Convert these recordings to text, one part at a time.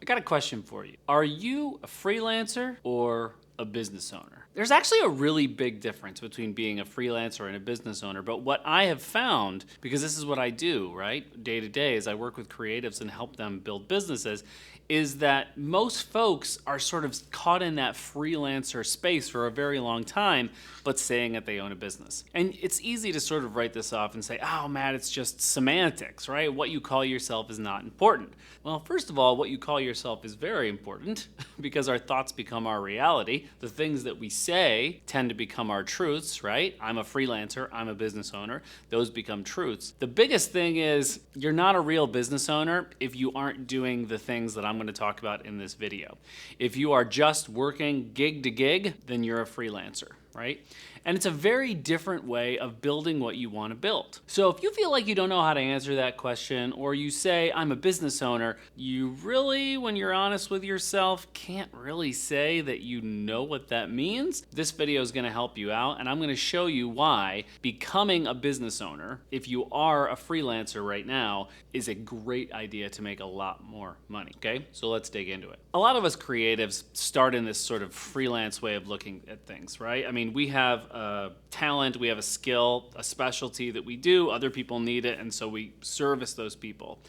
I got a question for you. Are you a freelancer or a business owner? There's actually a really big difference between being a freelancer and a business owner, but what I have found, because this is what I do, right, day to day, as I work with creatives and help them build businesses, is that most folks are sort of caught in that freelancer space for a very long time, but saying that they own a business. And it's easy to sort of write this off and say, oh man, it's just semantics, right? What you call yourself is not important. Well, first of all, what you call yourself is very important because our thoughts become our reality. The things that we say tend to become our truths, right? I'm a freelancer, I'm a business owner. Those become truths. The biggest thing is you're not a real business owner if you aren't doing the things that I'm going to talk about in this video. If you are just working gig to gig, then you're a freelancer, right? And it's a very different way of building what you want to build. So if you feel like you don't know how to answer that question, or you say, I'm a business owner, you really, when you're honest with yourself, can't really say that you know what that means. This video is going to help you out, and I'm going to show you why becoming a business owner, if you are a freelancer right now, is a great idea to make a lot more money, okay? So let's dig into it. A lot of us creatives start in this sort of freelance way of looking at things, right? I mean, we have a talent, we have a skill, a specialty that we do, other people need it, and so we service those people.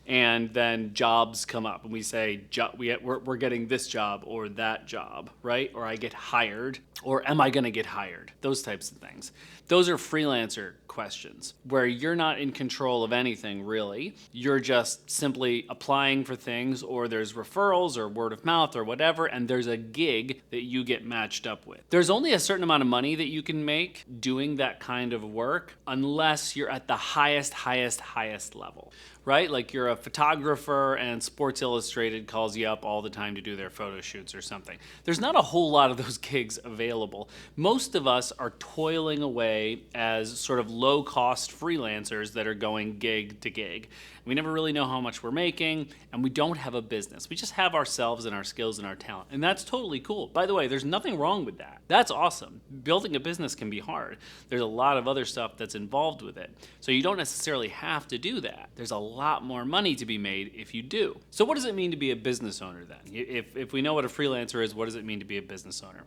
And then jobs come up and we say, we're getting this job or that job, right? Or I get hired, or am I gonna get hired? Those types of things. Those are freelancer questions where you're not in control of anything really. You're just simply applying for things, or there's referrals or word of mouth or whatever, and there's a gig that you get matched up with. There's only a certain amount of money that you can make doing that kind of work unless you're at the highest level, right? Like you're a photographer and Sports Illustrated calls you up all the time to do their photo shoots or something. There's not a whole lot of those gigs available. Most of us are toiling away as sort of low-cost freelancers that are going gig to gig. We never really know how much we're making, and we don't have a business. We just have ourselves and our skills and our talent, and that's totally cool. By the way, there's nothing wrong with that. That's awesome. Building a business can be hard. There's a lot of other stuff that's involved with it, so you don't necessarily have to do that. There's a lot more money to be made if you do. So what does it mean to be a business owner then? If we know what a freelancer is, what does it mean to be a business owner?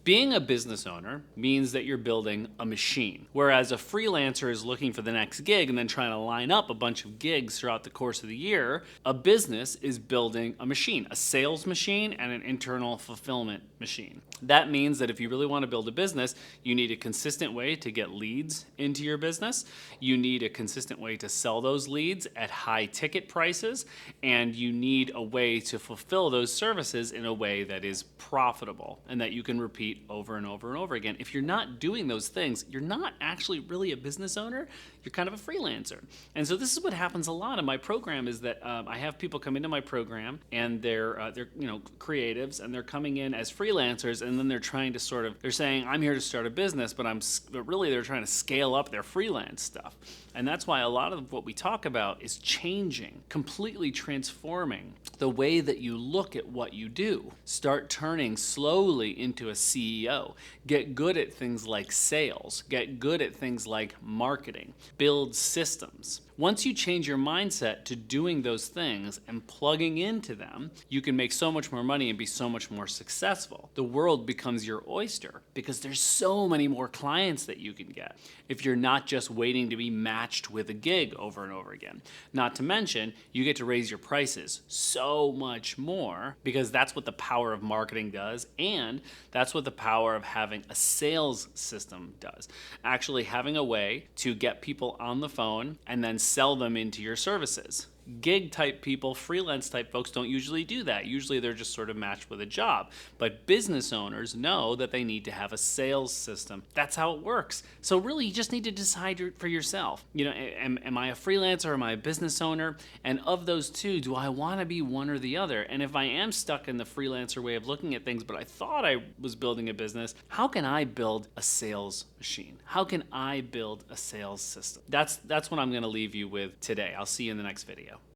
Being a business owner means that you're building a machine, whereas a freelancer is looking for the next gig and then trying to line up a bunch of gigs throughout the course of the year. A business is building a machine, a sales machine and an internal fulfillment machine. That means that if you really want to build a business, you need a consistent way to get leads into your business. You need a consistent way to sell those leads at high ticket prices, and you need a way to fulfill those services in a way that is profitable and that you can repeat over and over and over again. If you're not doing those things, you're not actually really a business owner, you're kind of a freelancer. And so this is what happens a lot in my program is that I have people come into my program and they're creatives, and they're coming in as freelancers, and then they're trying to they're saying, I'm here to start a business, but really they're trying to scale up their freelance stuff. And that's why a lot of what we talk about is changing, completely transforming the way that you look at what you do. Start turning slowly into a CEO. Get good at things like sales. Get good at things like marketing. Build systems. Once you change your mindset to doing those things and plugging into them, you can make so much more money and be so much more successful. The world becomes your oyster because there's so many more clients that you can get if you're not just waiting to be matched with a gig over and over again. Not to mention, you get to raise your prices so much more because that's what the power of marketing does, and that's what the power of having a sales system does. Actually having a way to get people on the phone and then sell them into your services. Gig type people, freelance type folks don't usually do that. Usually they're just sort of matched with a job. But business owners know that they need to have a sales system. That's how it works. So really you just need to decide for yourself. You know, am I a freelancer or am I a business owner? And of those two, do I want to be one or the other? And if I am stuck in the freelancer way of looking at things, but I thought I was building a business, how can I build a sales machine? How can I build a sales system? That's what I'm going to leave you with today. I'll see you in the next video.